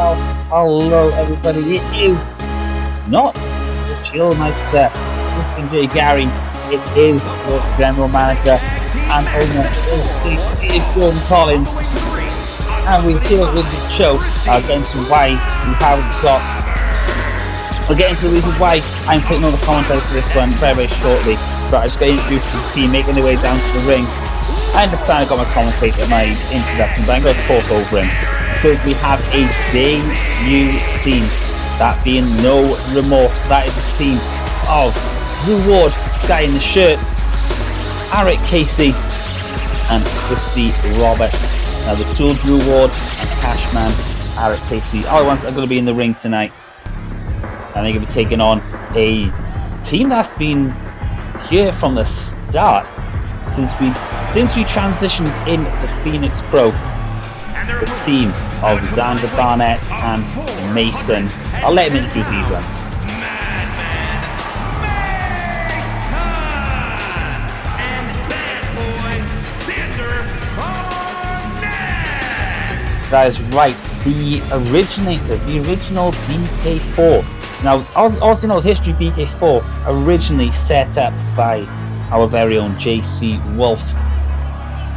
Well, hello everybody, it is not the Chillmeister, Mr. J. Gary, it is the General Manager and owner is Jordan Collins, and we're here with the show, getting to why we haven't got, we'll get into the reasons why I'm putting all the commentary for this one very, very shortly, but I just got introduced to the team making their way down to the ring. I understand I got my commentator, my introduction, but I'm going to talk over him. Because we have a debut team, that being No Remorse. That is the team of Drew Ward, guy in the shirt, Eric Casey, and Christy Roberts. Now the Tool, Drew Ward, and Cashman, Eric Casey, are the ones that are going to be in the ring tonight. And they're going to be taking on a team that's been here from the start. Since we transitioned into Phoenix Pro, the team of Xander Barnett and Mason. I'll let him introduce these ones. That is right, the original BK4. Now, also know history, BK4 originally set up by our very own JC Wolf,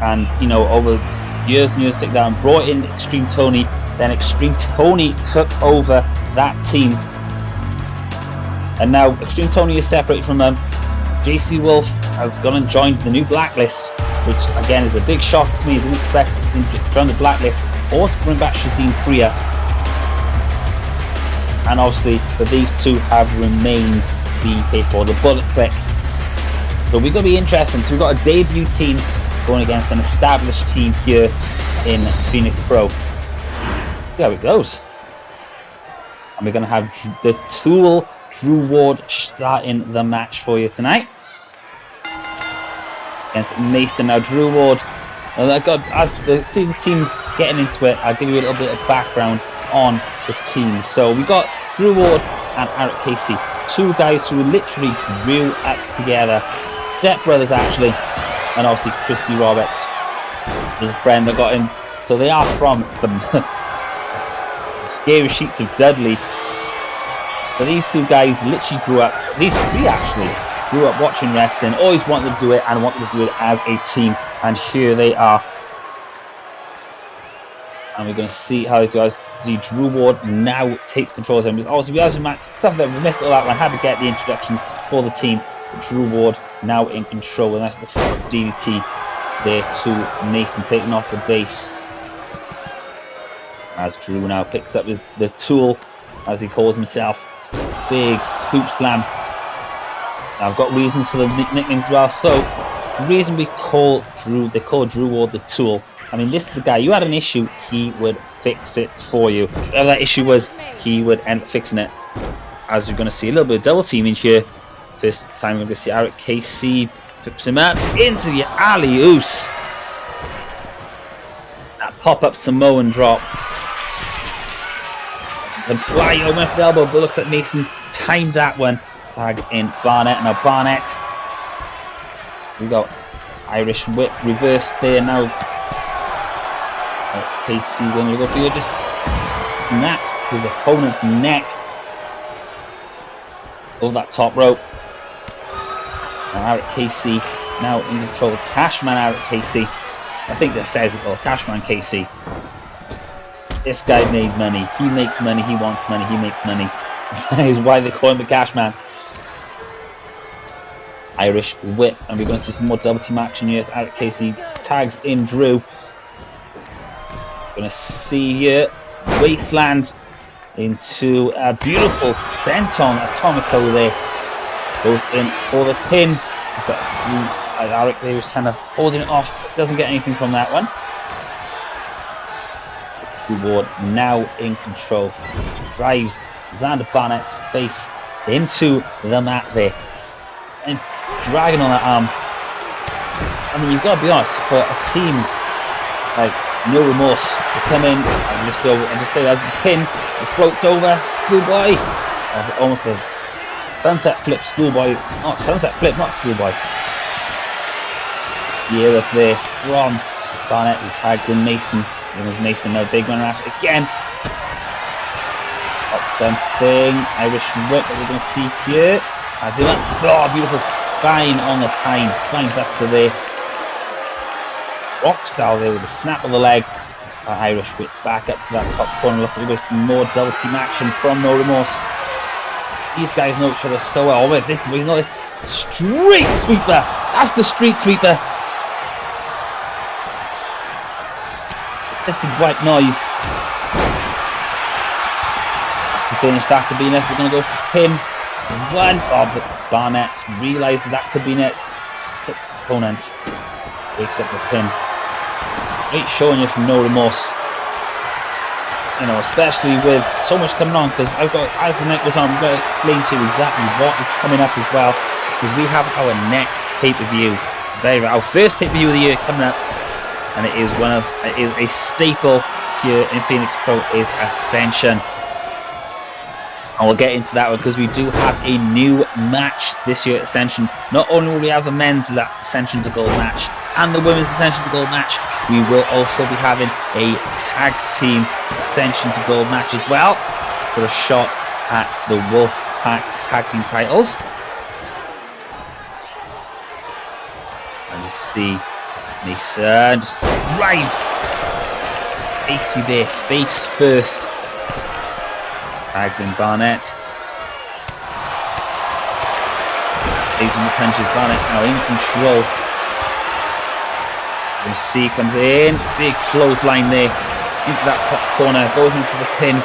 and you know, over years and years to take down, brought in Extreme Tony, then Extreme Tony took over that team, and now Extreme Tony is separated from them. JC Wolf has gone and joined the new Blacklist, which again is a big shock to me. I didn't expect him to join the Blacklist or to bring back Shazim Priya, and obviously these two have remained BK4, the Bullet Kliq. So we're going to be interesting. So we've got a debut team going against an established team here in Phoenix Pro. See how it goes. And we're going to have the Tool, Drew Ward, starting the match for you tonight against Mason. Now Drew Ward, as the team getting into it, I'll give you a little bit of background on the team. So we got Drew Ward and Eric Casey, two guys who literally grew up together. Step brothers actually, and obviously Christy Roberts was a friend that got in. So they are from the scary sheets of Dudley. But these two guys literally grew up, these three actually grew up watching wrestling, always wanted to do it and wanted to do it as a team, and here they are. And we're going to see how they do. As see Drew Ward now takes control of them. Obviously we have some match stuff that we missed all that one. I had to get the introductions for the team. But Drew Ward now in control, and that's the DDT there to Mason, taking off the base. As Drew now picks up the Tool, as he calls himself, big scoop slam. Now I've got reasons for the nicknames as well. So the reason they call Drew Ward the Tool. I mean, this is the guy. You had an issue, he would fix it for you. Whatever that issue was, he would end up fixing it. As you're going to see a little bit of double teaming here. This time we're going to see Eric KC flips him up into the alley-oos. That pop-up Samoan drop. And fly over for the elbow, but looks like Mason timed that one. Tags in Barnett. Now Barnett, we got Irish whip reversed there. Now KC going to go for you, just snaps his opponent's neck over that top rope. Now Eric Casey now in control of Cashman. Eric Casey, I think that says it all. Cashman Casey. This guy made money. He makes money. He wants money. He makes money. That is why they call him the Cashman. Irish whip, and we're going to see some more double team action here. Eric Casey tags in Drew. Going to see here Wasteland into a beautiful senton atomico there. Goes in for the pin. Eric there was kind of holding it off, doesn't get anything from that one. Drew Ward now in control, drives Xander Barnett's face into the mat there, and dragging on that arm. I mean, you've got to be honest, for a team like No Remorse to come in and just say that's the pin, it floats over Schoolboy, almost a sunset flip Schoolboy, not sunset flip, not Schoolboy. Yeah, that's there from Barnett, who tags in Mason. There's Mason now, big man rash again. Up something. Irish whip that we're going to see here. As he went, oh, beautiful spine on the pine. Spine buster there. Rock style there with the snap of the leg. Irish whip back up to that top corner. Looks like we're going to see more double team action from No Remorse. These guys know each other so well. Wait, this is we know this street sweeper. That's the street sweeper. Consistent white noise. Finished that could be net. We're going to go for the pin. One. Oh, but Barnett realizes that could be net. Hits the opponent. Wakes up the pin. Great showing you from No Remorse. You know, especially with so much coming on, because I've got, as the night goes on, I'm going to explain to you exactly what is coming up as well, because we have our next pay-per-view. Our first pay-per-view of the year coming up, and it is a staple here in Phoenix Pro is Ascension. And we'll get into that one because we do have a new match this year at Ascension. Not only will we have the men's Ascension to Gold match and the women's Ascension to Gold match, we will also be having a tag team Ascension to Gold match as well for a shot at the Wolfpack's tag team titles. And just see Mason just drive AC there face first. Tags in Barnett. These are the punches. Barnett now in control. You see comes in. Big clothesline there. Into that top corner. Goes into the pin.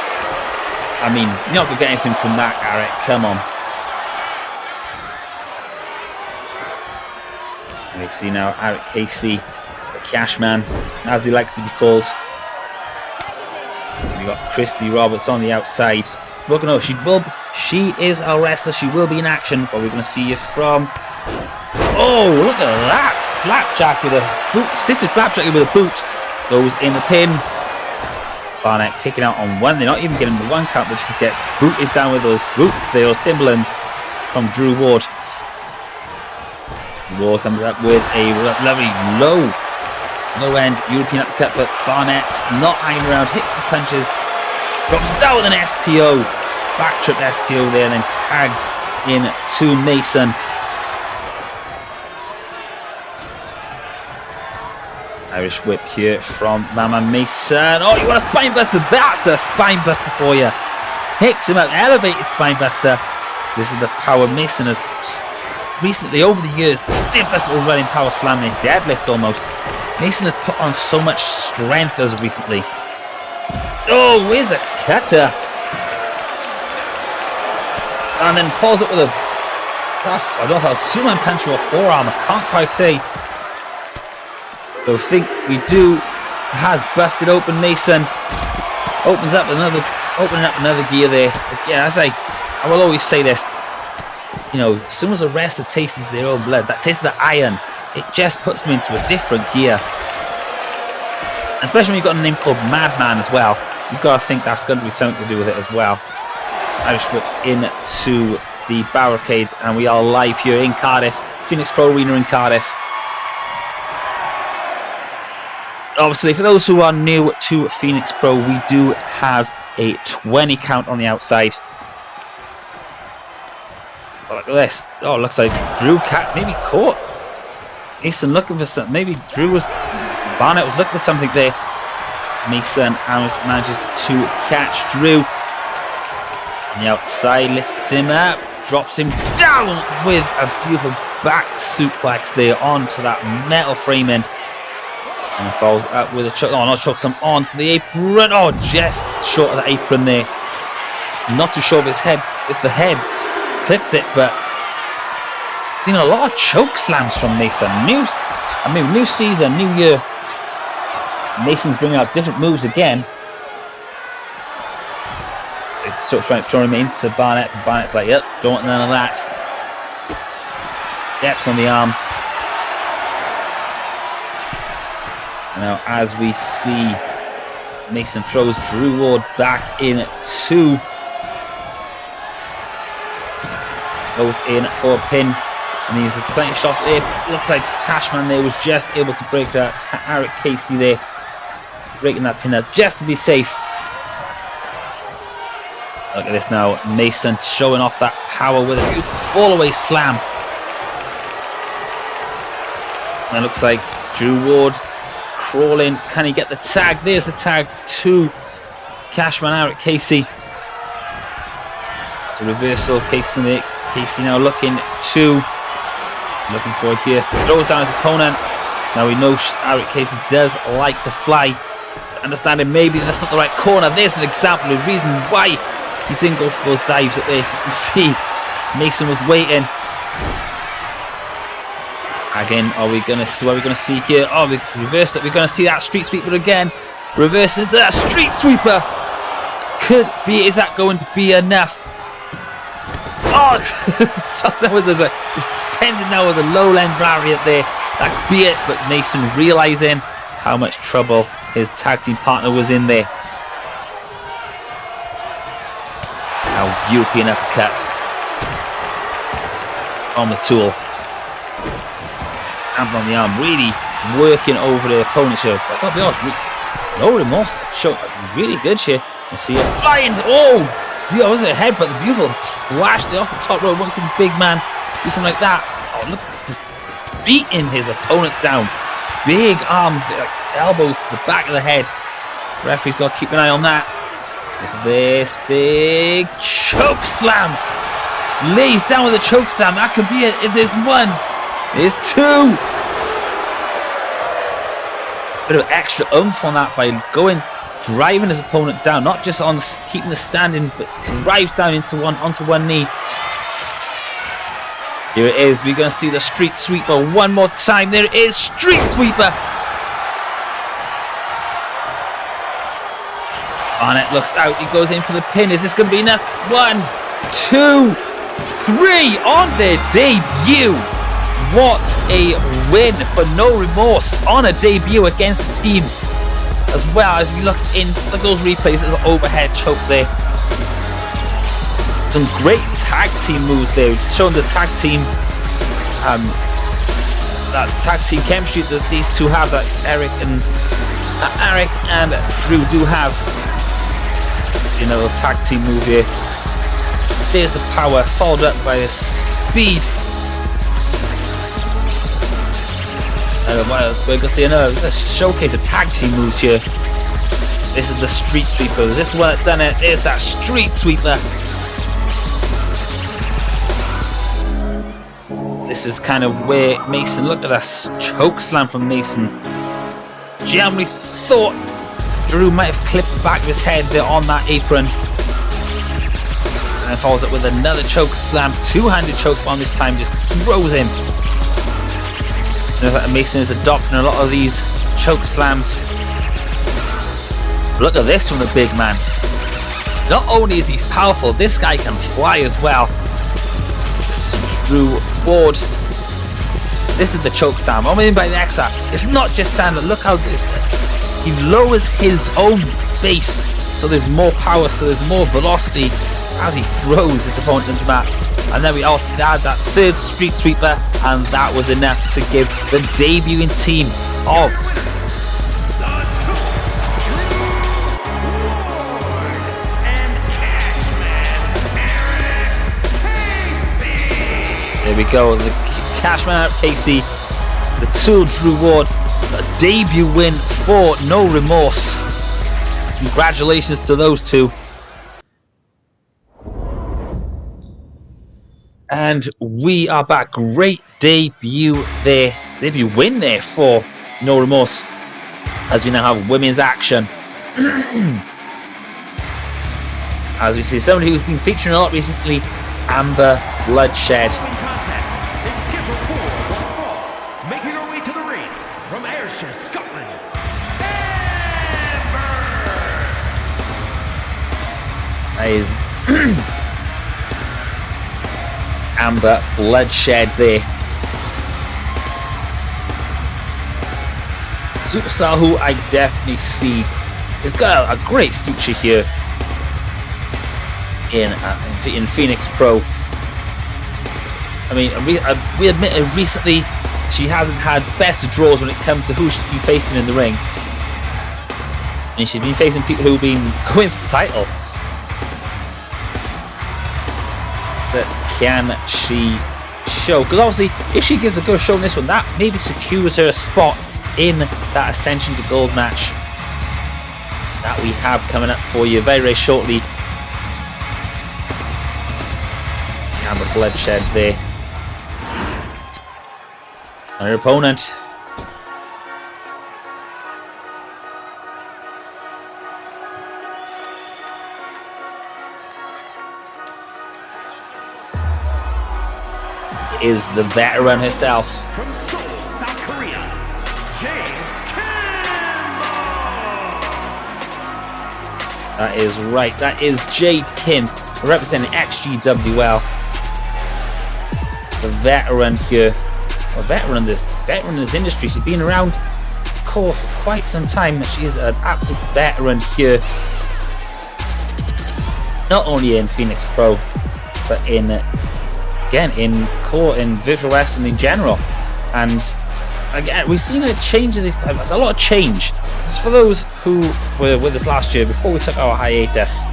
I mean, you're not going to get anything from that, Eric. Come on. And we see now Eric Casey, the Cash Man, as he likes to be called. We got Christy Roberts on the outside. We're gonna know she is a wrestler. She will be in action, but we're gonna see you from. Oh, look at that! Flapjack with a boot, sister flapjack with a boot goes in the pin. Barnett kicking out on one. They're not even getting the one count, but just gets booted down with those boots, those Timberlands from Drew Ward. Ward comes up with a lovely low end European uppercut, but Barnett not hanging around, hits the punches, drops down with an STO, back trip STO there, and then tags in to Mason. Irish whip here from Mama Mason. Oh, you want a spine buster? That's a spine buster for you. Picks him up, elevated spine buster. This is the power Mason has recently, over the years, simplest running power slam in deadlift almost. Mason has put on so much strength as of recently. Oh, where's a cutter? And then follows up with a... I don't know if that was Superman punch or a forearm. I can't quite say. So I think we do... Has busted open Mason. Opening up another gear there. Again, as I will always say this. You know, as soon as a wrestler tastes their own blood, that tastes the iron, it just puts them into a different gear. Especially when you've got a name called Madman as well. You've got to think that's going to be something to do with it as well. Irish whips into the barricade, and we are live here in Cardiff, Phoenix Pro Arena in Cardiff. Obviously, for those who are new to Phoenix Pro, we do have a 20 count on the outside. Oh, look at this. Oh, it looks like Drew maybe caught Mason looking for something. Maybe Barnett was looking for something there. Mason manages to catch Drew on the outside, lifts him up, drops him down with a beautiful back suplex there onto that metal framing, and follows up with a choke. Oh, not chokes him onto the apron. Oh, just short of the apron there. Not too sure if the head's clipped it, but seen a lot of choke slams from Mason. New season, new year. Mason's bringing out different moves again. He's sort of trying to throw him into Barnett, and Barnett's like, yep, don't want none of that. Steps on the arm. Now, as we see, Mason throws Drew Ward back into. Goes in for a pin. And he's plenty of shots there. Looks like Cashman there was just able to break that. Eric Casey there, breaking that pin up just to be safe. Look at this now. Mason showing off that power with a beautiful fall-away slam. And it looks like Drew Ward crawling. Can he get the tag? There's the tag to Cashman Eric Casey. It's a reversal. Casey now looking for here. Throws down his opponent. Now we know Eric Casey does like to fly. Understanding maybe that's not the right corner. There's an example of the reason why he didn't go for those dives up there. You can see Mason was waiting. Again, what are we going to see here? Oh, we reversed it. We're going to see that street sweeper again. Reverse into that street sweeper. Is that going to be enough? Oh, just sending now with a low end barrier there. That could be it, but Mason realizing how much trouble his tag team partner was in there. Now European uppercut on the tool. Stamping on the arm, really working over the opponent here. I gotta be honest, no remorse. Show really good here. You see it flying. Oh, yeah, wasn't a head, but the beautiful splash there off the top rope. Once a big man do something like that. Oh, look, just beating his opponent down. Big arms, like elbows to the back of the head. The referee's got to keep an eye on that. Look at this big choke slam. Lays down with a choke slam. That could be it. If there's one, there's two. Bit of extra oomph on that by driving his opponent down, not just on keeping the standing, but drives down onto one knee. Here it is. We're going to see the street sweeper one more time. There it is, street sweeper. Barnett looks out. He goes in for the pin. Is this going to be enough? 1, 2, 3 on their debut. What a win for No Remorse on a debut against the team. As well as we look at those replays of the overhead choke there. Some great tag team moves there. Showing the tag team, that tag team chemistry that these two have, that Eric and Drew do have. You know, the tag team move here. There's the power, followed up by the speed. We're going to see another showcase of tag team moves here. This is the street sweeper. This is one that's done it. There's that street sweeper. This is kind of where Mason, look at that choke slam from Mason. Generally thought Drew might have clipped the back of his head there on that apron. And then follows up with another choke slam. Two-handed choke bomb this time, just throws him. Mason is adopting a lot of these choke slams. Look at this from the big man. Not only is he powerful, this guy can fly as well. Drew Ward. This is the choke slam. What I mean by the X-App, it's not just standard. Look how he lowers his own base, so there's more power, so there's more velocity as he throws his opponent into the mat. And then we also add that third street sweeper, and that was enough to give the debuting team of there we go, the Cashman Eric Casey, the Tool Drew Ward, a debut win for No Remorse. Congratulations to those two. And we are back. Great debut win there for No Remorse, as we now have women's action. As we see somebody who's been featuring a lot recently, Amber Bloodshed. Making her way to the ring from Ayrshire, Scotland, That is Amber Bloodshed there. Superstar who I definitely see has got a great future here in Phoenix Pro. I mean, we admit recently she hasn't had best of draws when it comes to who she's been facing in the ring. I mean, she's been facing people who've been going for the title. can she show? Because obviously, if she gives a good show in this one, that maybe secures her a spot in that Ascension to Gold match that we have coming up for you very, very shortly. And the Bloodshed there. And her opponent. Is the veteran herself. From Seoul, South Korea, Jade. That is right. That is Jade Kim, representing XGWL. The veteran here, a veteran in this industry. She's been around CAW for quite some time. She is an absolute veteran here, not only in Phoenix Pro, but in CAW, in visual wrestling in general. And again, we've seen a change in this time. There's a lot of change. For those who were with us last year before we took our hiatus,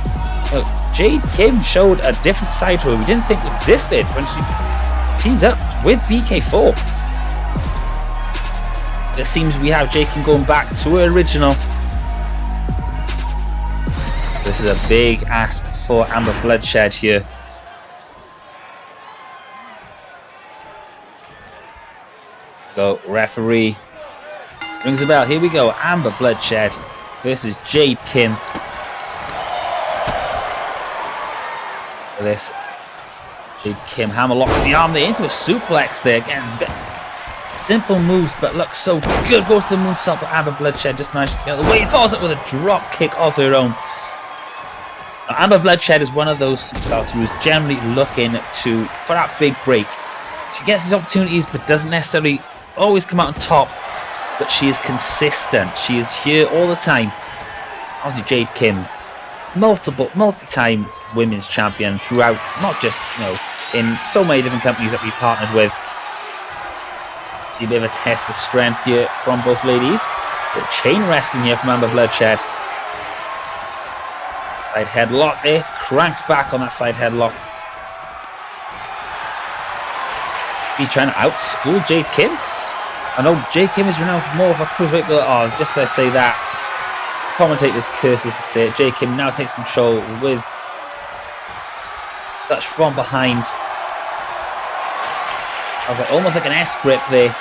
Jade Kim showed a different side to her we didn't think existed when she teamed up with BK4. It seems we have Jade Kim going back to her original. This is a big ask for Amber Bloodshed here. Go, referee rings a bell. Here we go. Amber Bloodshed versus Jade Kim. For this, Jade Kim hammerlocks the arm there into a suplex there. Again, simple moves, but looks so good. Goes to the moonsault, but Amber Bloodshed just manages to get out of the way. Falls up with a drop kick of her own. Now, Amber Bloodshed is one of those superstars who is generally looking for that big break. She gets these opportunities, but doesn't necessarily always come out on top. But she is consistent. She is here all the time. Obviously, Jade Kim, multi-time women's champion throughout, not just, in so many different companies that we partnered with. See a bit of a test of strength here from both ladies. The chain wrestling here from Amber Bloodshed. Side headlock there. Cranks back on that side headlock. He's trying to outschool Jade Kim. I know Jade Kim is renowned for more of a cruiserweight, but just as I say that, commentators curses to say it. Jade Kim now takes control with touch from behind. I was like almost like an S grip there.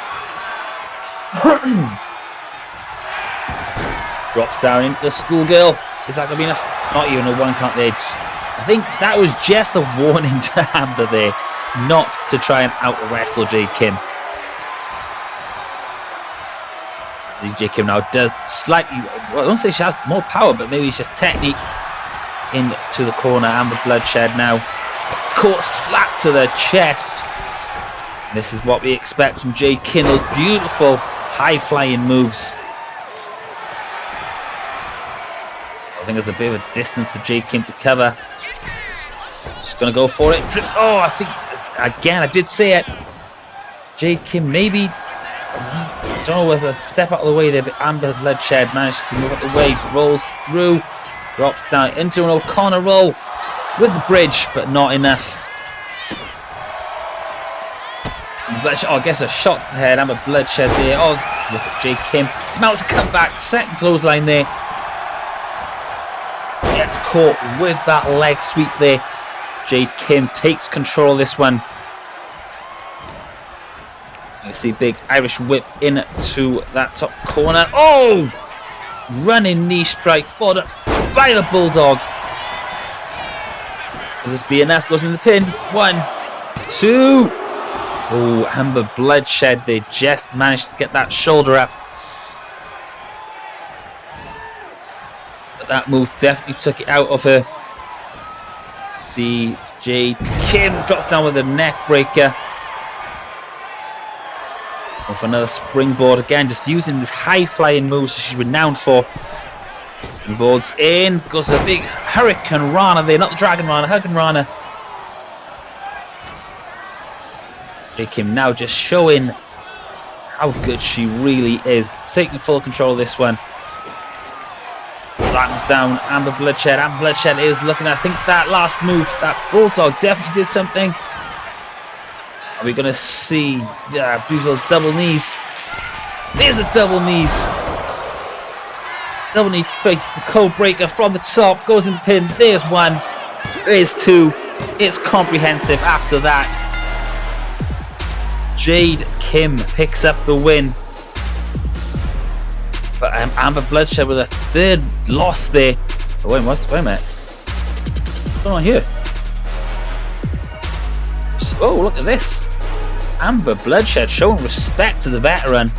Drops down into the schoolgirl. Is that going to be enough? Not even a one count there. I think that was just a warning to Amber there, not to try and out wrestle Jade Kim. Jade Kim now does slightly, well, I don't say she has more power, but maybe it's just technique into the corner. Amber Bloodshed now. It's caught slap to the chest. This is what we expect from Jade Kim, those beautiful high-flying moves. I think there's a bit of a distance for Jade Kim to cover. She's going to go for it. Trips. Oh, I think, again, I did say it. Jade Kim maybe, I don't know, was a step out of the way there, but Amber Bloodshed managed to move out of the way, rolls through, drops down into an O'Connor roll with the bridge, but not enough. Bloodshed, I guess a shot to the head. Amber Bloodshed there. Oh, looks at Jade Kim. Mounts a comeback, second clothesline there. Gets caught with that leg sweep there. Jade Kim takes control of this one. You see big Irish whip into that top corner. Oh! Running knee strike followed up by the Bulldog. Will this be enough? Goes in the pin. 1, 2. Oh, Amber Bloodshed. They just managed to get that shoulder up. But that move definitely took it out of her. See Jade Kim drops down with a neck breaker. For another springboard again, just using this high-flying moves she's renowned for. Springboards in, goes to a big Hurricane Rana there, not the Dragon Rana, Hurricane Rana. Jade Kim now just showing how good she really is, taking full control of this one. slams down Amber Bloodshed. Amber Bloodshed is looking, I think that last move, that Bulldog definitely did something. Are we going to see beautiful double knees? There's a double knees. Double knee face the cold breaker from the top, goes in the pin. There's one, there's two. It's comprehensive after that. Jade Kim picks up the win. But Amber Bloodshed with a third loss there. Oh, wait a minute. What's going on here? Oh, look at this. Amber Bloodshed showing respect to the veteran.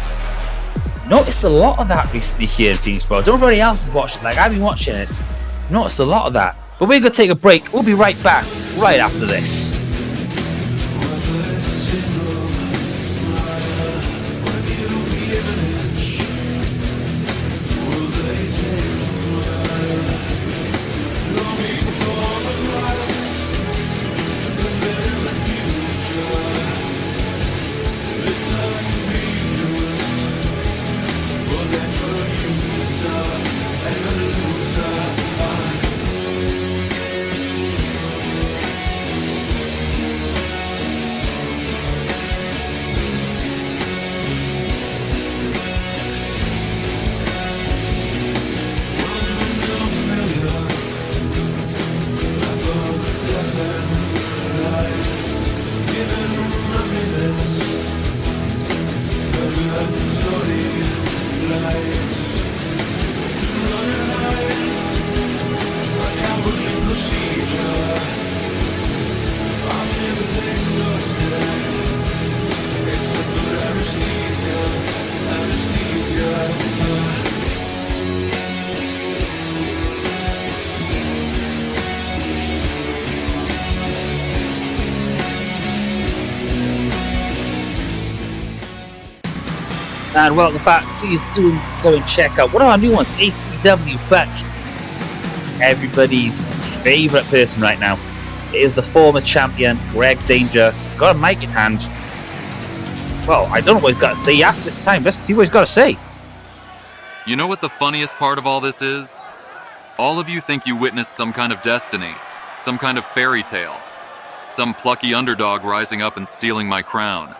Noticed a lot of that recently here in Phoenix Pro. I don't know if everybody else is watching, like I've been watching it. Noticed a lot of that. But we're going to take a break. We'll be right back right after this. And welcome back. Please do go and check out one of our new ones, ACW, but everybody's favourite person right now is the former champion, Greg Danger. Got a mic in hand. Well, I don't know what he's got to say. He asked this time. Let's see what he's got to say. You know what the funniest part of all this is? All of you think you witnessed some kind of destiny, some kind of fairy tale, some plucky underdog rising up and stealing my crown.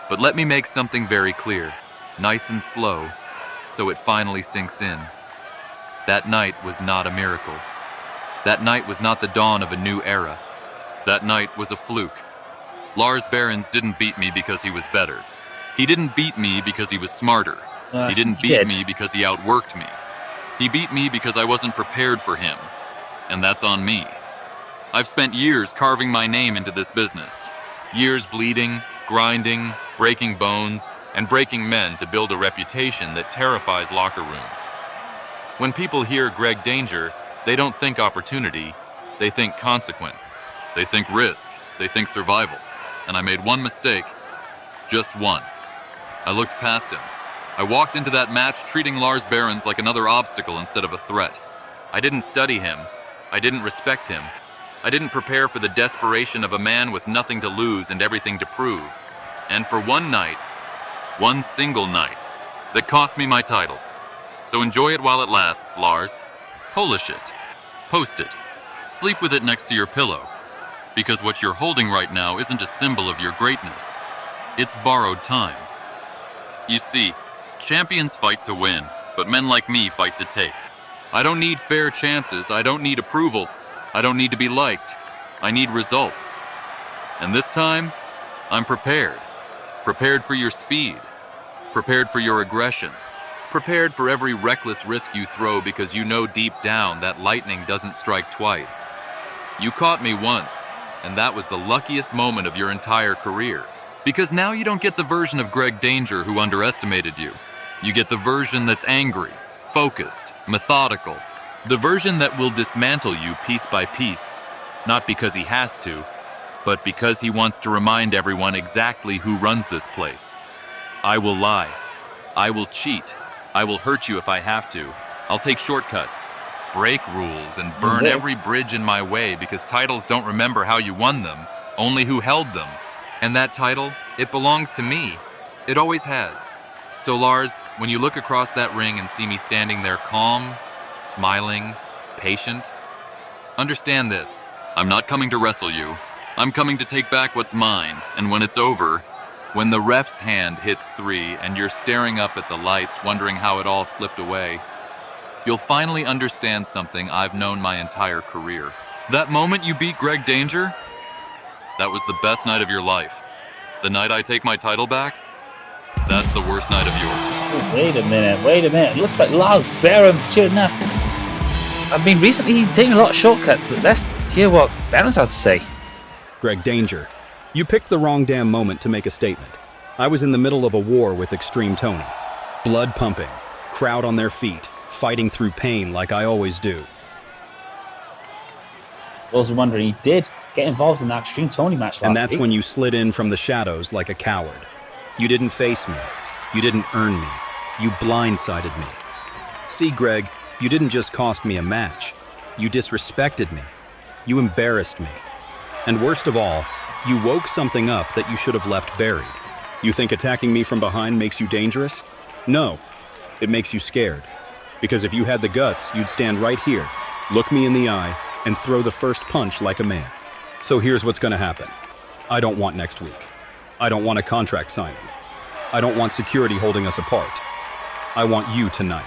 But let me make something very clear. Nice and slow, so it finally sinks in. That night was not a miracle. That night was not the dawn of a new era. That night was a fluke. Lars Behrens didn't beat me because he was better. He didn't beat me because he was smarter. He didn't beat me because he outworked me. He beat me because I wasn't prepared for him. And that's on me. I've spent years carving my name into this business. Years bleeding, grinding, breaking bones, and breaking men to build a reputation that terrifies locker rooms. When people hear Greg Danger, they don't think opportunity, they think consequence. They think risk, they think survival. And I made one mistake, just one. I looked past him. I walked into that match treating Lars Behrens like another obstacle instead of a threat. I didn't study him. I didn't respect him. I didn't prepare for the desperation of a man with nothing to lose and everything to prove. And for one night, one single night, that cost me my title. So enjoy it while it lasts, Lars. Polish it. Post it. Sleep with it next to your pillow. Because what you're holding right now isn't a symbol of your greatness. It's borrowed time. You see, champions fight to win, but men like me fight to take. I don't need fair chances. I don't need approval. I don't need to be liked. I need results. And this time, I'm prepared. Prepared for your speed. Prepared for your aggression. Prepared for every reckless risk you throw because you know deep down that lightning doesn't strike twice. You caught me once, and that was the luckiest moment of your entire career. Because now you don't get the version of Greg Danger who underestimated you. You get the version that's angry, focused, methodical. The version that will dismantle you piece by piece. Not because he has to, but because he wants to remind everyone exactly who runs this place. I will lie. I will cheat. I will hurt you if I have to. I'll take shortcuts, break rules, and burn every bridge in my way because titles don't remember how you won them, only who held them. And that title, it belongs to me. It always has. So Lars, when you look across that ring and see me standing there calm, smiling, patient. Understand this. I'm not coming to wrestle you. I'm coming to take back what's mine, and when it's over, when the ref's hand hits 3 and you're staring up at the lights wondering how it all slipped away, you'll finally understand something I've known my entire career. That moment you beat Greg Danger, that was the best night of your life. The night I take my title back, that's the worst night of yours. Oh, wait a minute. It looks like Lars Behrens, sure enough. I mean, recently he's taken a lot of shortcuts, but let's hear what Behrens had to say. Greg Danger, you picked the wrong damn moment to make a statement. I was in the middle of a war with Extreme Tony. Blood pumping, crowd on their feet, fighting through pain like I always do. I was wondering, he did get involved in that Extreme Tony match last And that's week. when you slid in from the shadows like a coward. You didn't face me. You didn't earn me. You blindsided me. See, Greg, you didn't just cost me a match. You disrespected me. You embarrassed me. And worst of all, you woke something up that you should have left buried. You think attacking me from behind makes you dangerous? No, it makes you scared. Because if you had the guts, you'd stand right here, look me in the eye, and throw the first punch like a man. So here's what's gonna happen. I don't want next week. I don't want a contract signing. I don't want security holding us apart. I want you tonight.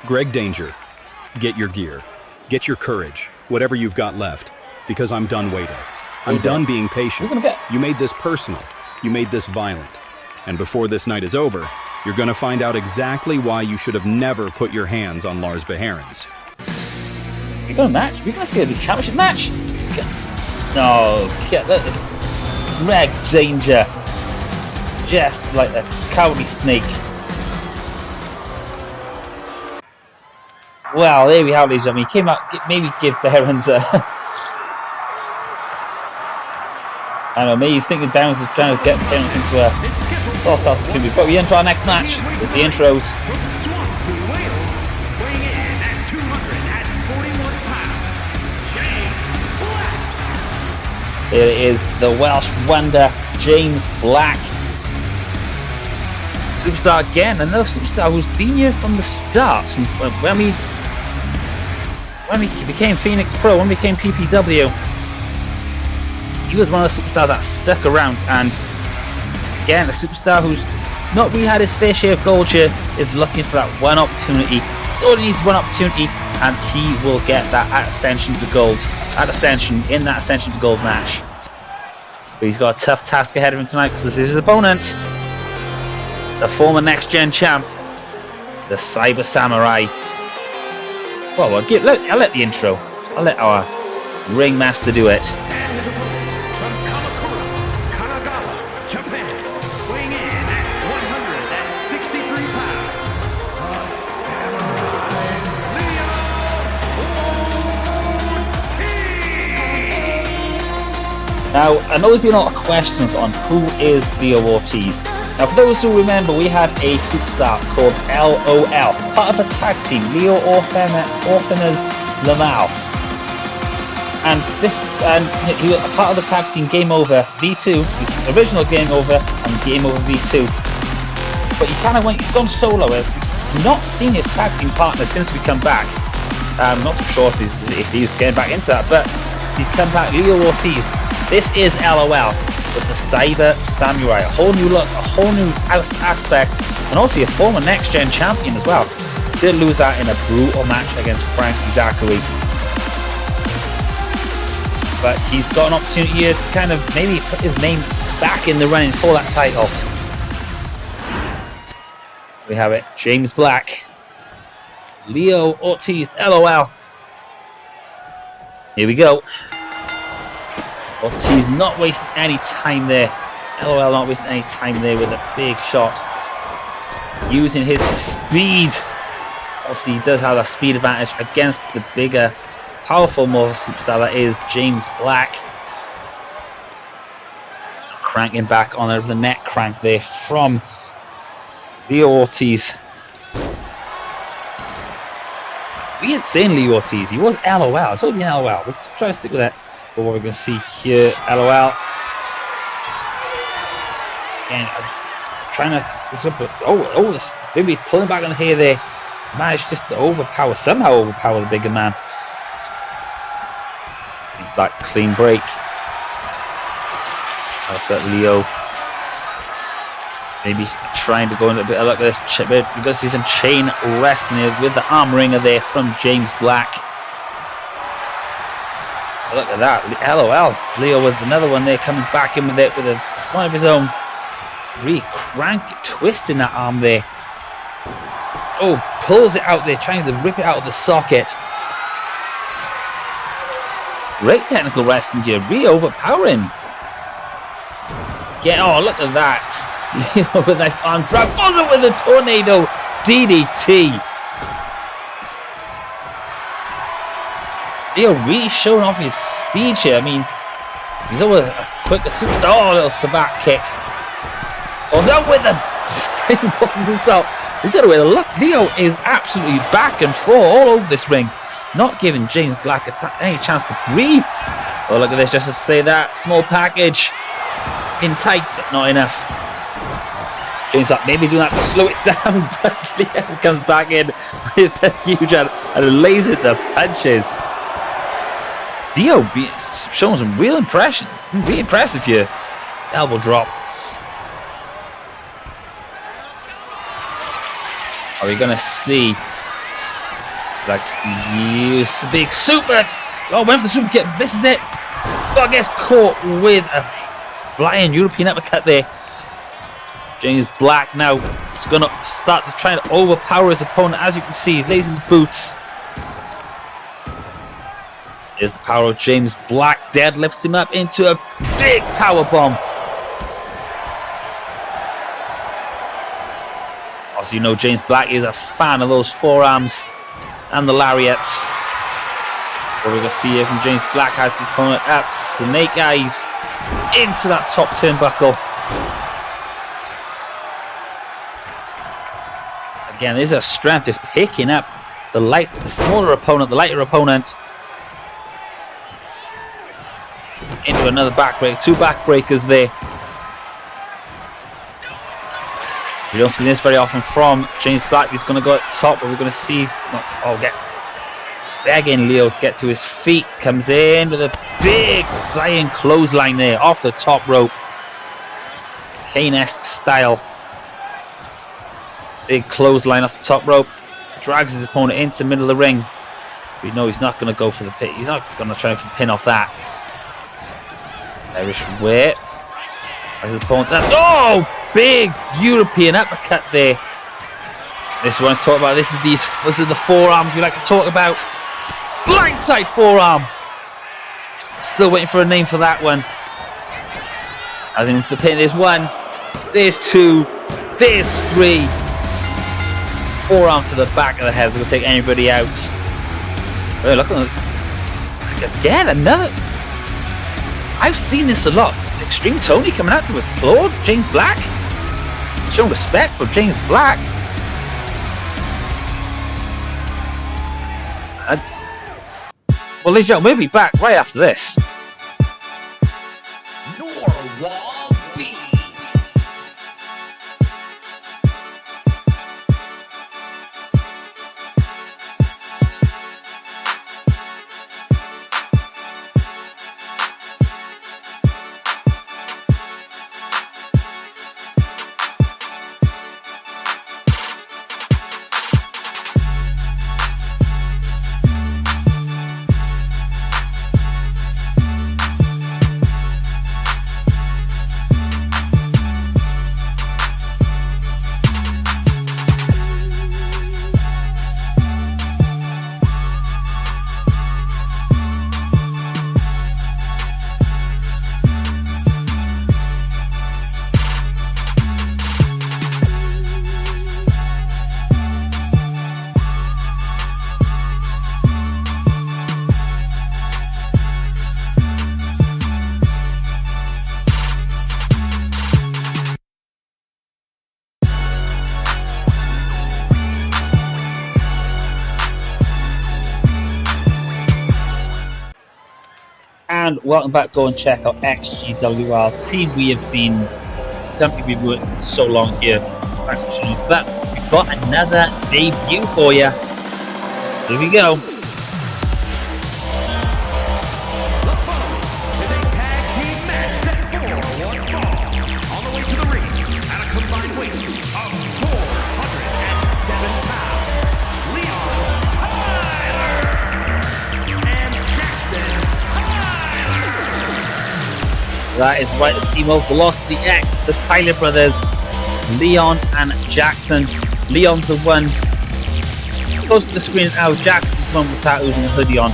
Greg Danger, get your gear. Get your courage, whatever you've got left, because I'm done waiting. I'm done being patient. You made this personal. You made this violent. And before this night is over, you're gonna find out exactly why you should have never put your hands on Lars Behrens. We're gonna match. We're gonna see a championship match. No, Greg Danger, just like a cowardly snake. Well, there we have it, ladies and gentlemen. He came out, maybe give Behrens a. I don't know, maybe you think that Behrens is trying to get Behrens into a source opportunity. But we enter our next match with the intros. Here it is, the Welsh Wonder, James Black. Superstar again, another superstar who's been here from the start. When we became Phoenix Pro, when we became PPW, he was one of the superstars that stuck around. And again, a superstar who's not really had his fair share of gold here is looking for that one opportunity. It's all he needs, one opportunity, and he will get that at Ascension to Gold. At Ascension, in that Ascension to Gold match. But he's got a tough task ahead of him tonight because this is his opponent, the former Next Gen champ, the Cyber Samurai. Well, I'll let the intro. I'll let our ringmaster do it. Now, I know there's been a lot of questions on who is Leo Ortiz. Now, for those who remember, we had a superstar called L.O.L, part of a tag team, Leo Orphaners Lamal. And he was a part of the tag team Game Over V2, his original Game Over and Game Over V2. But he's gone solo. We've not seen his tag team partner since we come back. I'm not sure if he's getting back into that, but he's come back, Leo Ortiz. This is L.O.L with the Cyber Samurai. A whole new look, a whole new aspect, and also a former Next Gen champion as well. Did lose that in a brutal match against Frankie Zachary. But he's got an opportunity here to kind of maybe put his name back in the running for that title. We have it, James Black, Leo Ortiz, L.O.L. Here we go. Ortiz not wasting any time there. L.O.L not wasting any time there with a big shot. Using his speed. Obviously, he does have a speed advantage against the bigger, powerful, more superstar that is James Black. Cranking back on over the neck crank there from Leo Ortiz. We ain't saying Leo Ortiz, he was L.O.L. It's all been L.O.L. Let's try to stick with that. But what we're going to see here, L.O.L. Again, trying to... this maybe pulling back on the hair there. managed just to somehow overpower the bigger man. He's back, clean break. That's that Leo. Maybe trying to go into a bit of luck with this. We're going to see some chain wrestling here with the arm ringer there from James Black. Look at that, L.O.L. Leo with another one there, coming back in with it with one of his own. Really twisting that arm there. Oh, pulls it out there, trying to rip it out of the socket. Great technical wrestling here, really overpowering. Yeah, oh, look at that. Leo with a nice arm drag, falls it with a tornado DDT. Leo really showing off his speed here. I mean, he's always a quicker superstar. Oh, a little sabat kick. Falls out with a springboard insult. He's got away the luck. Leo is absolutely back and forth all over this ring, not giving James Black any chance to breathe. Oh, look at this, just to say that. Small package. In tight, but not enough. James Black maybe doing that to slow it down, but Leo comes back in with a huge and lays it the punches. Leo showing some real impression. Really impressive here. Elbow drop. Are we going to see likes to use the big super? Oh, went for the super kick, misses it. Oh, gets caught with a flying European uppercut there. James Black now is going to start to try and overpower his opponent. As you can see, lays in the boots. Here's the power of James Black. Deadlifts him up into a big power bomb. Also, you know James Black is a fan of those forearms and the lariats. What we're going to see here from James Black has his opponent up. Snake eyes into that top turnbuckle. Again, there's a strength just picking up the smaller opponent, the lighter opponent. Into another backbreaker. Two backbreakers there. We don't see this very often from James Black. He's going to go at the top, but we're going to see. Begging Leo to get to his feet. Comes in with a big flying clothesline there off the top rope. Kane-esque style. Big clothesline off the top rope. Drags his opponent into the middle of the ring. We know he's not going to go for the pin. He's not going to try for the pin off that. Irish whip. As his opponent. Oh! Big European uppercut there. This is what I'm talking about. This is the forearms we like to talk about. Blindside forearm. Still waiting for a name for that one. As in for the pin, there's one, there's two, there's three. Forearm to the back of the head. It's going to take anybody out. Oh, look at that. Again, another. I've seen this a lot. Extreme Tony coming out with applaud James Black. Showing respect for James Black. Well, ladies and gentlemen, we'll be back right after this. And welcome back. Go and check out XGWR team. We have been, don't think we've worked so long here. But got another debut for you. Here we go. The foe is a tag team match set for one fall. On the way to the ring at a combined weight of 407 pounds. Leon Tyler and Jackson Tyler. That is right, the team of Velocity X, the Tyler brothers, Leon and Jackson. Leon's the one close to the screen now. Jackson's one with tattoos and a hoodie on.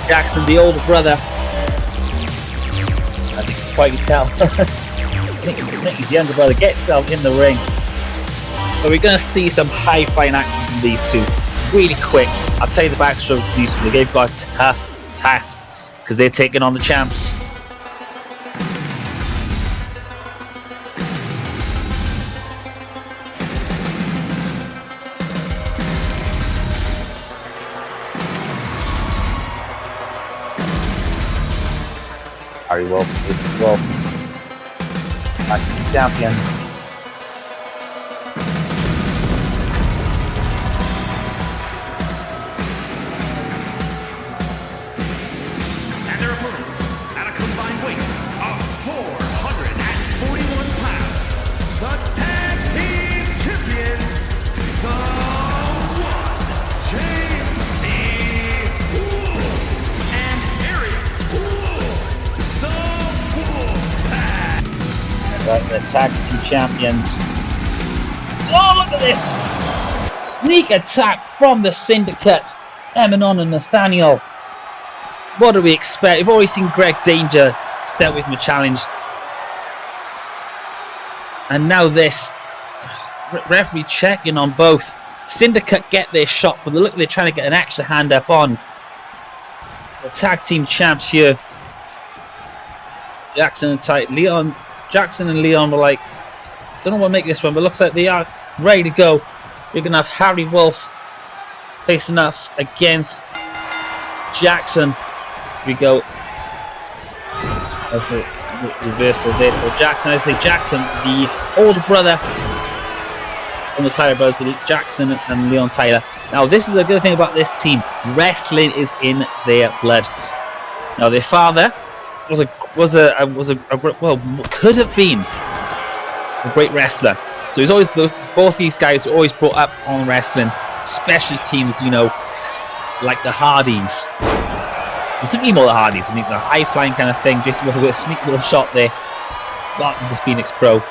Jackson, the older brother. I think you can quite tell. I think he's the younger brother. Get himself in the ring. So we're going to see some high-flying action from these two really quick. I'll tell you the backstory of these two. They've got a tough task because they're taking on the champs. Very well, this as well. Back to the champions. And their opponents at a combined weight of 441 pounds. The tag team champions, the one, Jade and Ariel. Right, the tag team champions. Oh, look at this! Sneak attack from the Syndicate. Emanon and Nathaniel. What do we expect? We've already seen Greg Danger step with him a challenge. And now this. Referee checking on both. Syndicate get their shot, but look, they're trying to get an extra hand up on the tag team champs here. Jackson and Leon. Jackson and Leon were like, don't know what to make this one, but looks like they are ready to go. We're going to have Harry Wolf facing off against Jackson. Here we go. That's the reversal there. So Jackson, I'd say Jackson, the older brother from the Tyler brothers, Jackson and Leon Tyler. Now, this is the good thing about this team. Wrestling is in their blood. Now, their father could have been a great wrestler. So he's always both these guys are always brought up on wrestling, especially teams, you know, like the Hardys. Specifically more the Hardys. I mean, the high flying kind of thing. Just with a sneaky little shot there. Martin the Phoenix Pro.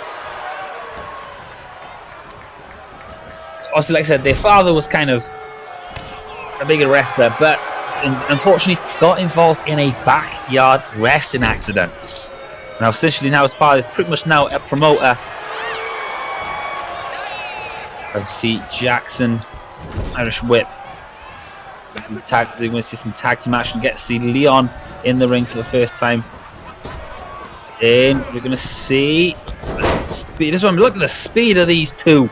Also, like I said, their father was kind of a bigger wrestler, but unfortunately got involved in a backyard wrestling accident. Now essentially now his father is pretty much now a promoter. As you see, Jackson, Irish Whip. We're going to see some tag team action. Get to see Leon in the ring for the first time. It's in. We're going to see the speed. This one, look at the speed of these two.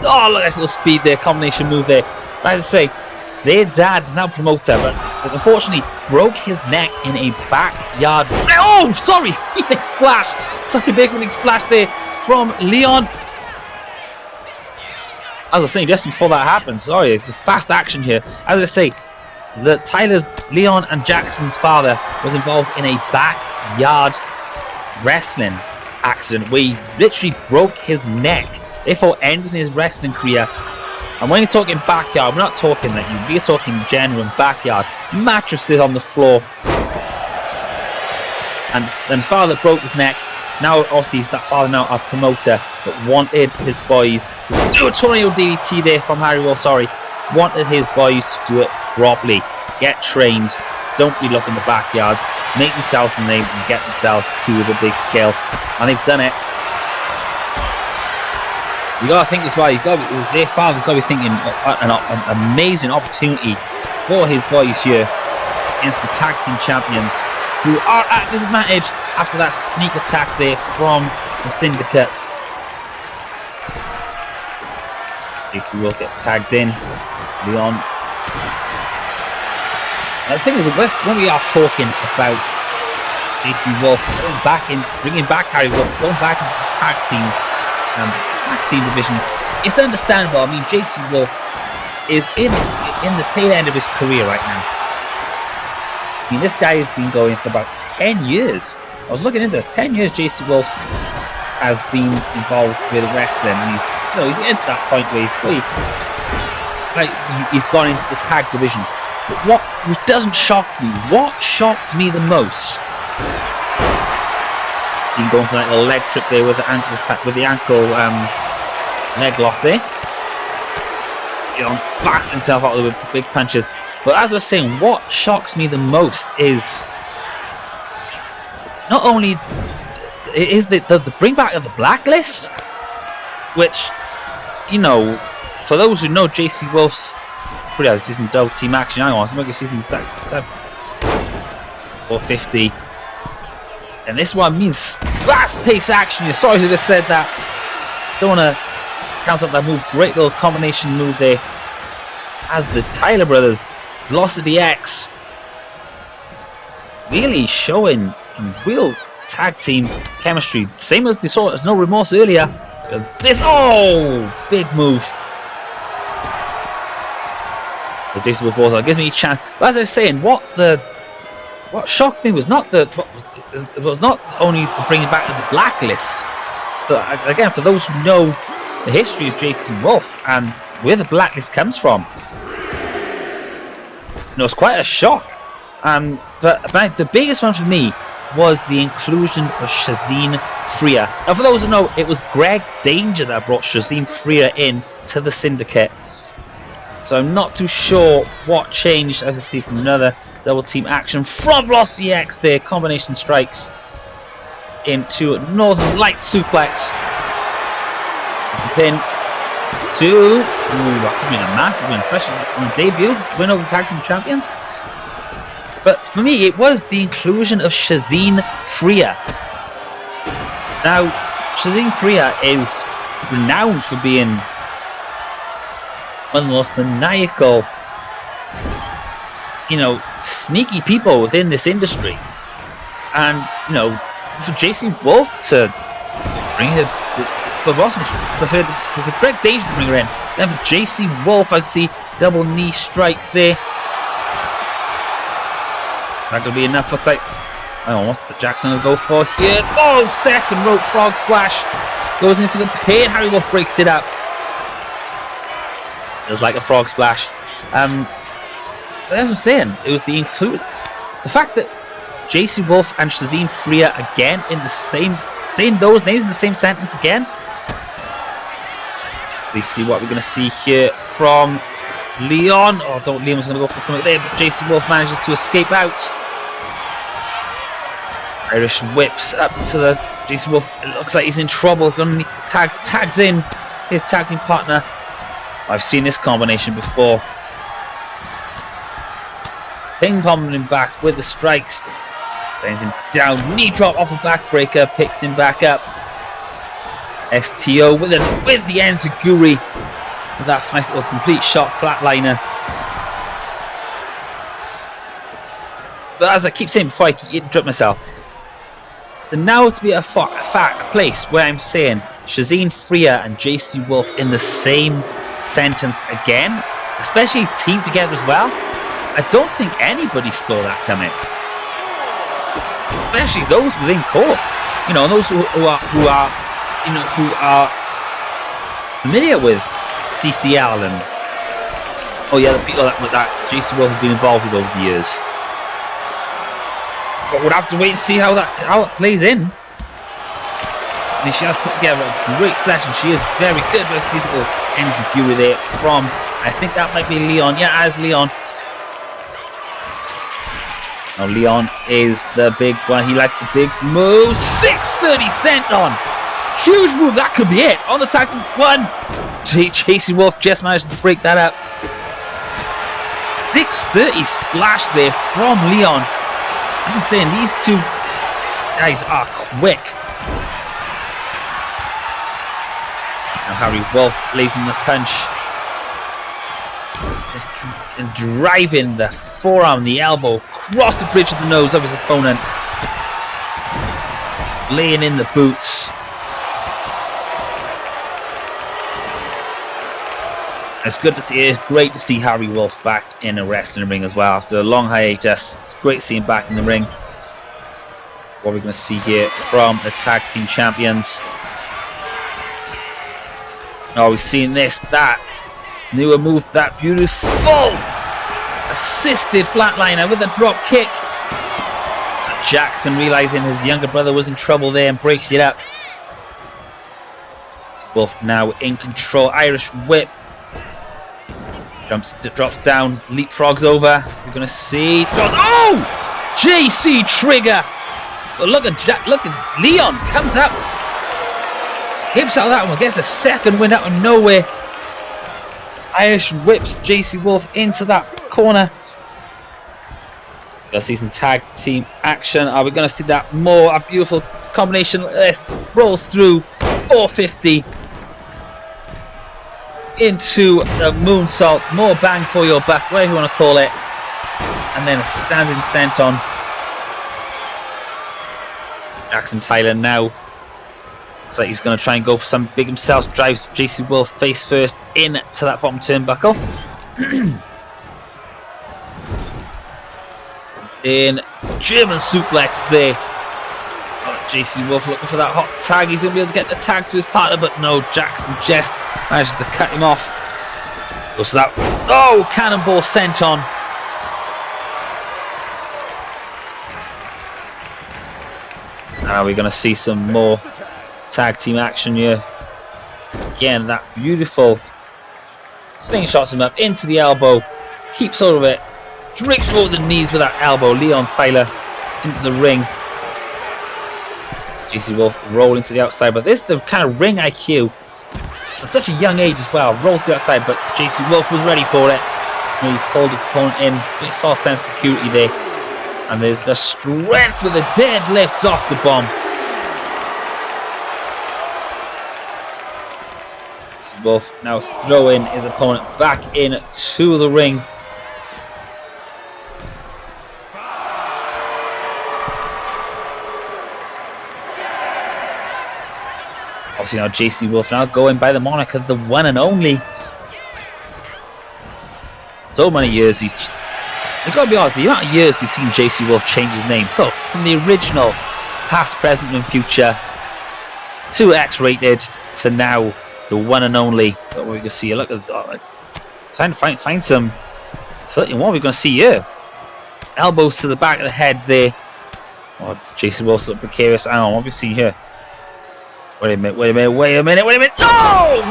Oh, look at this little speed there, combination move there. As I say, their dad, now promoter, but unfortunately broke his neck in a backyard. Oh, sorry, Phoenix Splash. Such a big Phoenix Splash there from Leon. As I was saying, just before that happened, sorry, the fast action here. As I say, Leon and Jackson's father was involved in a backyard wrestling accident where he literally broke his neck, therefore ending his wrestling career. And when you're talking backyard, we're not talking that we're talking genuine backyard. Mattresses on the floor. And his father broke his neck. Now, obviously, that father now a promoter, but wanted his boys to do a tornado DDT there from Harry Wolf, sorry. Wanted his boys to do it properly. Get trained. Don't be looking in the backyards. Make themselves a name and get themselves to the big scale. And they've done it. You gotta think as well. Their father's gotta be thinking an amazing opportunity for his boys here against the tag team champions, who are at disadvantage after that sneak attack there from the Syndicate. AC Wolf gets tagged in. Leon. Now, the thing is, when we are talking about AC Wolf going back in, bringing back Harry Wolf, going back into the tag team division, it's understandable. I mean, JC Wolf is in the tail end of his career right now. I mean, this guy has been going for about 10 years. I was looking into this. 10 years JC Wolf has been involved with wrestling, and he's getting to that point where he's gone into the tag division. But what doesn't shock me, what shocked me the most, see him going for that little leg trip there with the ankle leg lock there. Back himself out with big punches. But as I was saying, what shocks me the most is not only is the bring back of the blacklist, which, you know, for those who know JC Wolf's pretty hard season double team action, I want to make a season 450. And this one means fast-paced action. You're sorry to just said that. Don't want to cancel that move. Great little combination move there. As the Tyler brothers, Velocity X, really showing some real tag team chemistry. Same as they saw as No Remorse earlier. This, big move. As Jason Wolf also gives me a chance. But as I was saying, what shocked me was not only the bringing back of the blacklist. But again, for those who know the history of Jason Wolf and where the blacklist comes from, it's quite a shock. But the biggest one for me was the inclusion of Shazeen Freer. Now, for those who know, it was Greg Danger that brought Shazeen Freer in to the Syndicate. So I'm not too sure what changed. As I see some another double team action from Velocity X there. Combination strikes into Northern Light suplex. That's a pin. That could be a massive win, especially on debut. Win over the tag team champions. But for me, it was the inclusion of Shazeen Freer. Now, Shazeen Freer is renowned for being one of the most maniacal, sneaky people within this industry. And, for JC Wolf to bring her, but also for Greg Danger to bring her in. Then for JC Wolf, I see double knee strikes there. That could be enough. Looks like, what's Jackson going to go for here? Second rope frog splash. Goes into the pin. Harry Wolf breaks it up. Feels like a frog splash. But as I'm saying, it was the fact that JC Wolf and Shazeen Freer again in the saying those names in the same sentence again. Let's see what we're going to see here from Leon. Leon was going to go for something there, but JC Wolf manages to escape out. Irish whips up to the JC Wolf. It looks like he's in trouble. Going to need to tags in his tag team partner. I've seen this combination before. Ping-ponging him back with the strikes. Sends him down. Knee drop off a backbreaker. Picks him back up. STO with the Enziguri. With that nice little complete shot flatliner. But as I keep saying before I interrupt myself, so now to be a place where I'm saying Shazeen Freer and JC Wolf in the same sentence again, especially teamed together as well. I don't think anybody saw that coming, especially those within CAW. Those who are familiar with CCL and the people that JC Wolf has been involved with over the years. But we'll have to wait and see how it plays in. I mean, she has put together a great slash, and she is very good. But she's a little Enziguri there from, I think that might be Leon. Yeah, as Leon. Now Leon is the big one. He likes the big move. 630 cent on. Huge move. That could be it. On the tag team. One. JC Wolf just managed to break that up. 630 splash there from Leon. As I'm saying, these two guys are quick. Now Harry Wolf lays in the punch. And driving the forearm, the elbow, across the bridge of the nose of his opponent. Laying in the boots. It's good to see. It's great to see Harry Wolf back in a wrestling ring as well after a long hiatus. It's great to see him back in the ring. What are we going to see here from the tag team champions? Oh, we've seen this, that newer move, that beautiful assisted flatliner with a drop kick. Jackson realizing his younger brother was in trouble there and breaks it up. It's Wolf now in control. Irish whip. Drops down, leapfrogs over. We're gonna see. Oh! JC trigger. But look at Leon comes up. Hips out of that one. Gets a second win out of nowhere. Irish whips JC Wolf into that corner. Gonna see some tag team action. Are we gonna see that more? A beautiful combination. This rolls through 450 into a moonsault. More bang for your buck, whatever you want to call it. And then a standing senton. Jackson Tyler now looks like he's going to try and go for some big himself. Drives JC Wolf face first into that bottom turnbuckle. In German suplex there. Oh, JC Wolf looking for that hot tag. He's going to be able to get the tag to his partner, but no, Jackson Jess manages to cut him off. Goes for that. Oh, cannonball senton. Now we're going to see some more tag team action here. Again, that beautiful slingshots him up into the elbow. Keeps hold of it. Drapes over the knees with that elbow. Leon Tyler into the ring. JC Wolf rolling to the outside, but this is the kind of ring IQ. At such a young age as well. Rolls to the outside, but JC Wolf was ready for it. He pulled his opponent in. Big false sense of security there. And there's the strength with a deadlift off the bomb. JC Wolf now throwing his opponent back into the ring. Obviously now JC Wolf now going by the moniker the one and only. So many years he's... You've got to be honest, the amount of years we've seen JC Wolf change his name. So from the original past, present and future to X-rated to now the one and only. What we can see, look at the trying to find some footing. What are we going to see here? Elbows to the back of the head there. Oh, JC Wolf's a precarious arm. What are we seeing here? Wait a minute. Oh!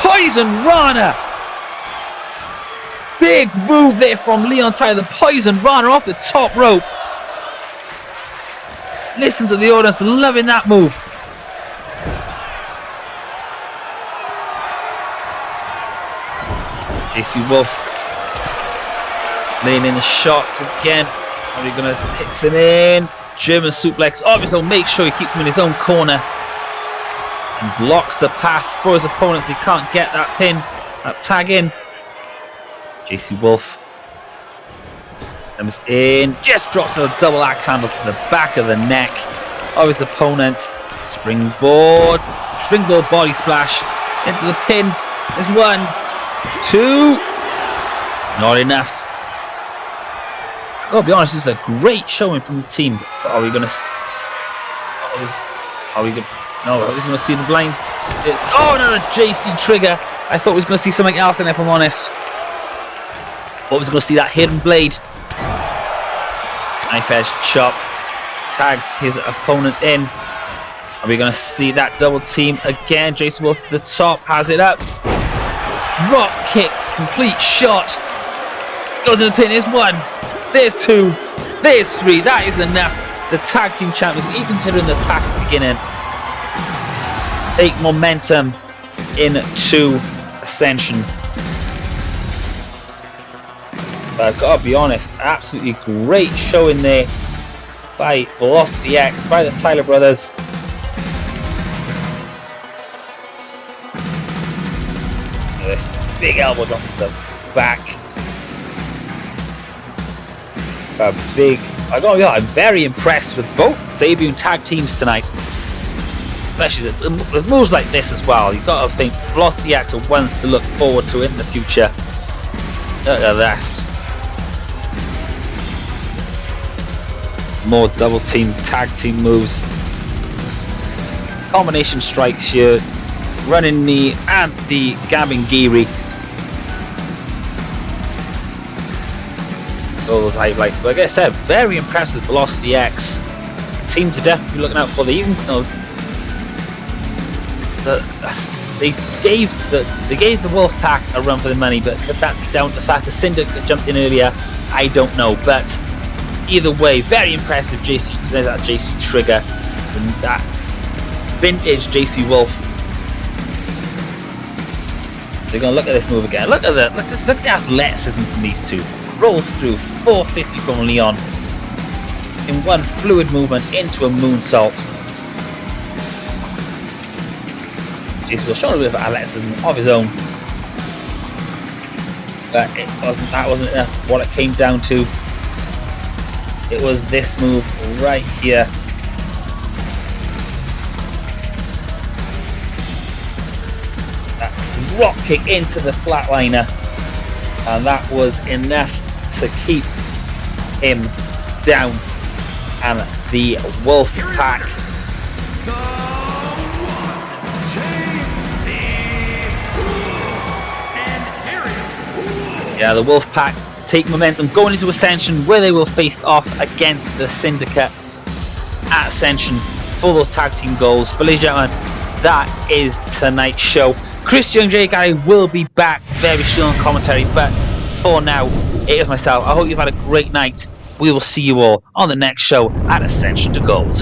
Poison Rana! Big move there from Leon Tyler. The Poison Rana off the top rope. Listen to the audience loving that move. JC Wolf laying in the shots again. Are we going to hit him in? German suplex. Obviously, make sure he keeps him in his own corner. And blocks the path for his opponents. He can't get that pin, that tag in. JC Wolf comes in, just drops a double axe handle to the back of the neck of his opponent. Springboard body splash into the pin. There's 1, 2, not enough. I'll be honest, this is a great showing from the team. But are we going to? No, I was going to see the blind. Oh no, the JC trigger. I thought we was going to see something else, and if I'm honest, I was going to see that hidden blade. Knife edge chop tags his opponent in. Are we going to see that double team again? JC Wolf to the top, has it up. Drop kick, complete shot. Goes to the pin. There's 1. There's 2. There's 3. That is enough. The tag team champions, even considering the attack at the beginning, take momentum into Ascension. But I've got to be honest, absolutely great showing there by Velocity X, by the Tyler brothers. This big elbow drop to the back. I'm very impressed with both debuting tag teams tonight. especially with moves like this as well. You've got to think Velocity X are ones to look forward to in the future. Look at this. More double team, tag team moves. Combination strikes here. Running knee and the Gabangiri. All those highlights. But like I said, very impressive Velocity X. Team to definitely be looking out for. They even they gave the Wolfpack a run for the money, but could that be down to the fact the Syndicate jumped in earlier? I don't know. But either way, very impressive JC. There's that JC Trigger and that vintage JC Wolf. They're gonna look at this move again. Look at the athleticism from these two. Rolls through 450 from Leon in one fluid movement into a moonsault. JC was showing a bit of athleticism of his own, but that wasn't enough. What it came down to, it was this move right here. That drop kick into the flatliner, and that was enough to keep him down. And the Wolf Pack the Wolf Pack take momentum going into Ascension, where they will face off against the Syndicate at Ascension for those tag team goals. But ladies and gentlemen, that is tonight's show. Chris Young, Jay Gary will be back very soon on commentary, but for now, it is myself. I hope you've had a great night. We will see you all on the next show at Ascension to Gold.